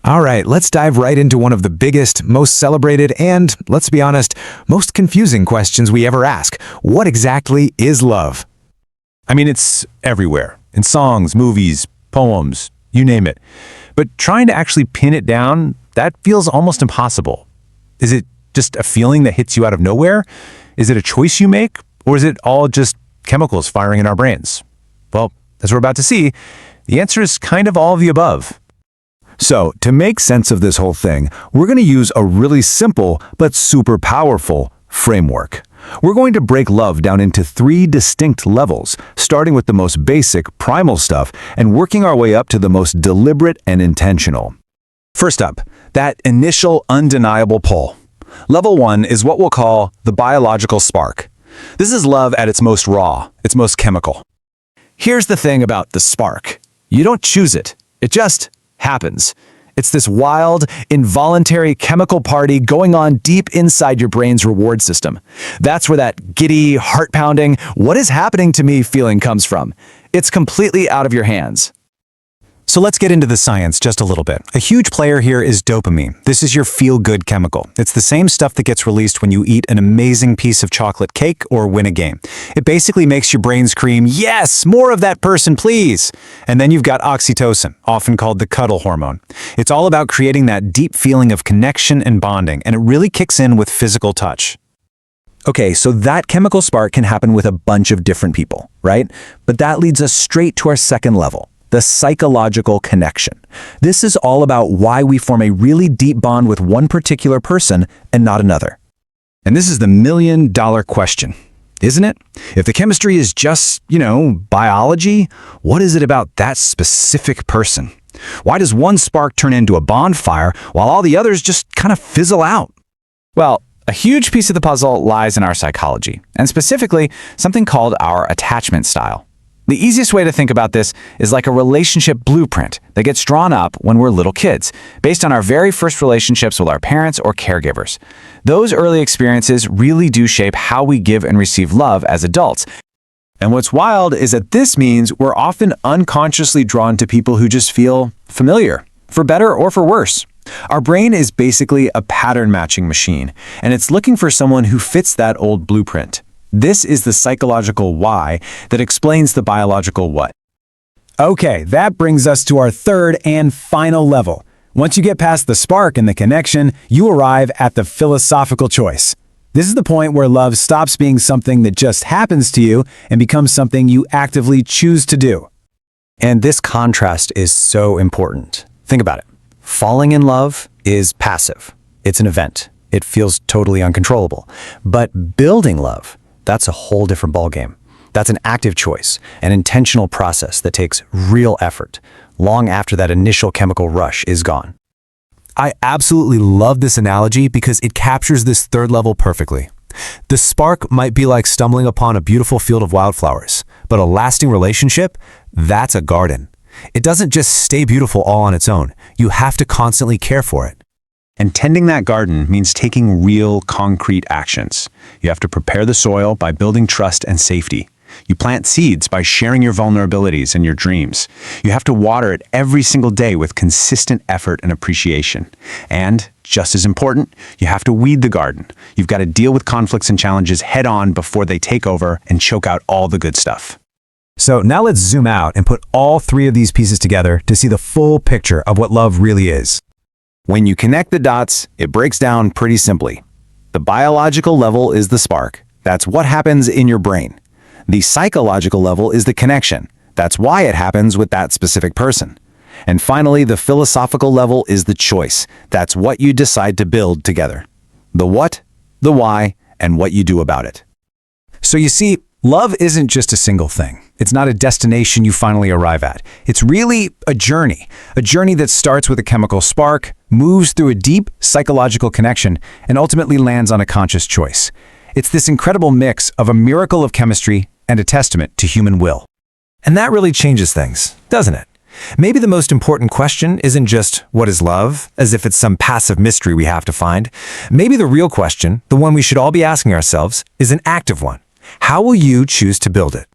All right, let's dive right into one of the biggest, most celebrated, and, let's be honest, most confusing questions we ever ask. What exactly is love? I mean, it's everywhere. In songs, movies, poems, you name it. But trying to actually pin it down, that feels almost impossible. Is it just a feeling that hits you out of nowhere? Is it a choice you make? Or is it all just chemicals firing in our brains? Well, as we're about to see, the answer is kind of all of the above. So, to make sense of this whole thing, we're going to use a really simple but super powerful framework. We're going to break love down into 3 distinct levels, starting with the most basic, primal stuff, and working our way up to the most deliberate and intentional. First up, that initial undeniable pull. Level 1 is what we'll call the biological spark. This is love at its most raw, its most chemical. Here's the thing about the spark. You don't choose it. It just happens. It's this wild, involuntary chemical party going on deep inside your brain's reward system. That's where that giddy, heart-pounding, what is happening to me feeling comes from. It's completely out of your hands. So let's get into the science just a little bit. A huge player here is dopamine. This is your feel-good chemical. It's the same stuff that gets released when you eat an amazing piece of chocolate cake or win a game. It basically makes your brain scream, "Yes, more of that person, please!" And then you've got oxytocin, often called the cuddle hormone. It's all about creating that deep feeling of connection and bonding, and it really kicks in with physical touch. Okay, so that chemical spark can happen with a bunch of different people, right? But that leads us straight to our second level. The psychological connection. This is all about why we form a really deep bond with one particular person and not another. And this is the million-dollar question, isn't it? If the chemistry is just, biology, what is it about that specific person? Why does one spark turn into a bonfire while all the others just kind of fizzle out? Well, a huge piece of the puzzle lies in our psychology, and specifically something called our attachment style. The easiest way to think about this is like a relationship blueprint that gets drawn up when we're little kids, based on our very first relationships with our parents or caregivers. Those early experiences really do shape how we give and receive love as adults. And what's wild is that this means we're often unconsciously drawn to people who just feel familiar, for better or for worse. Our brain is basically a pattern matching machine, and it's looking for someone who fits that old blueprint. This is the psychological why that explains the biological what. Okay, that brings us to our third and final level. Once you get past the spark and the connection, you arrive at the philosophical choice. This is the point where love stops being something that just happens to you and becomes something you actively choose to do. And this contrast is so important. Think about it. Falling in love is passive. It's an event. It feels totally uncontrollable. But building love, that's a whole different ballgame. That's an active choice, an intentional process that takes real effort, long after that initial chemical rush is gone. I absolutely love this analogy because it captures this third level perfectly. The spark might be like stumbling upon a beautiful field of wildflowers, but a lasting relationship, that's a garden. It doesn't just stay beautiful all on its own. You have to constantly care for it. And tending that garden means taking real, concrete actions. You have to prepare the soil by building trust and safety. You plant seeds by sharing your vulnerabilities and your dreams. You have to water it every single day with consistent effort and appreciation. And, just as important, you have to weed the garden. You've got to deal with conflicts and challenges head on before they take over and choke out all the good stuff. So now let's zoom out and put all 3 of these pieces together to see the full picture of what love really is. When you connect the dots, it breaks down pretty simply. The biological level is the spark. That's what happens in your brain. The psychological level is the connection. That's why it happens with that specific person. And finally, the philosophical level is the choice. That's what you decide to build together. The what, the why, and what you do about it. So you see, love isn't just a single thing. It's not a destination you finally arrive at. It's really a journey that starts with a chemical spark, moves through a deep psychological connection, and ultimately lands on a conscious choice. It's this incredible mix of a miracle of chemistry and a testament to human will. And that really changes things, doesn't it? Maybe the most important question isn't just, what is love, as if it's some passive mystery we have to find. Maybe the real question, the one we should all be asking ourselves, is an active one. How will you choose to build it?